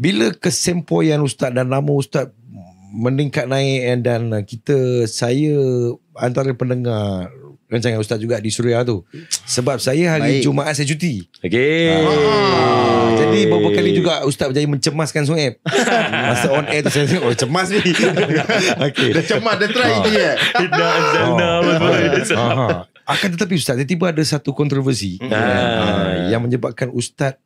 bila kesempoyan Ustaz dan nama Ustaz meningkat naik, dan saya antara pendengar rancangan Ustaz juga di Suria tu. Sebab saya hari Jumaat saya cuti. Okey. Jadi beberapa kali juga Ustaz berjaya mencemaskan Suhaib. Masa on air tu saya tengok, cemas ni. Okay. Dah cemas, dah try je. Akan tetapi Ustaz, tiba-tiba ada satu kontroversi yang menyebabkan Ustaz,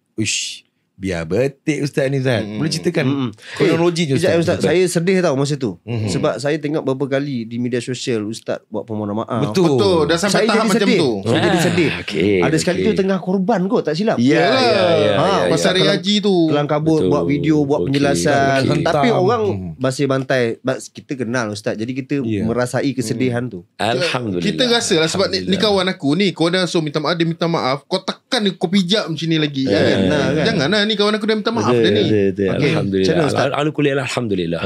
biar betik Ustaz ni Ustaz. Boleh ceritakan kronologi je Ustaz. Saya sedih tau masa tu. Sebab saya tengok beberapa kali di media sosial Ustaz buat permohonan maaf. Betul. Dah sampai tahap macam tu. Saya jadi sedih. Ada sekali tu tengah korban kot, tak silap. Pasal hari haji tu kelang kabut, buat video, buat penjelasan. Tapi Hentam. orang masih bantai. Kita kenal Ustaz, jadi kita merasai kesedihan tu. Alhamdulillah. Kita rasa lah sebab ni kawan aku ni, kau dah minta maaf, dia minta maaf, kau tekan kau pijak macam ni lagi. Janganlah, ni kawan aku dah minta maaf dah ni. Alhamdulillah. Alhamdulillah.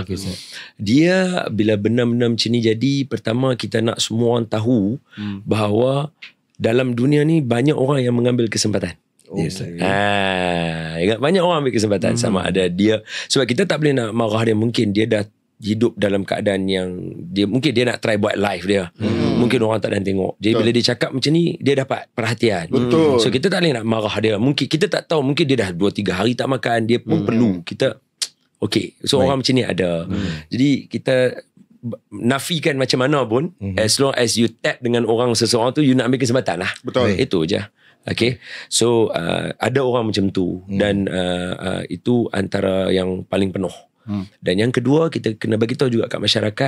Dia bila benar-benar macam ni jadi, pertama kita nak semua orang tahu bahawa dalam dunia ni banyak orang yang mengambil kesempatan. Ingat, banyak orang ambil kesempatan. Sama ada dia, sebab kita tak boleh nak marah dia. Mungkin dia dah hidup dalam keadaan yang mungkin dia nak try buat live dia. Mungkin orang tak ada tengok. Jadi bila dia cakap macam ni, dia dapat perhatian. Betul. So kita tak boleh nak marah dia. Mungkin kita tak tahu, mungkin dia dah 2-3 hari tak makan, dia pun perlu kita so orang macam ni ada. Jadi kita nafikan macam mana pun, as long as you tap dengan orang seseorang tu, you nak ambil kesempatan lah. Betul. Itu je. Okay. So ada orang macam tu, dan itu antara yang paling penuh. Dan yang kedua, kita kena bagi tahu juga kat masyarakat,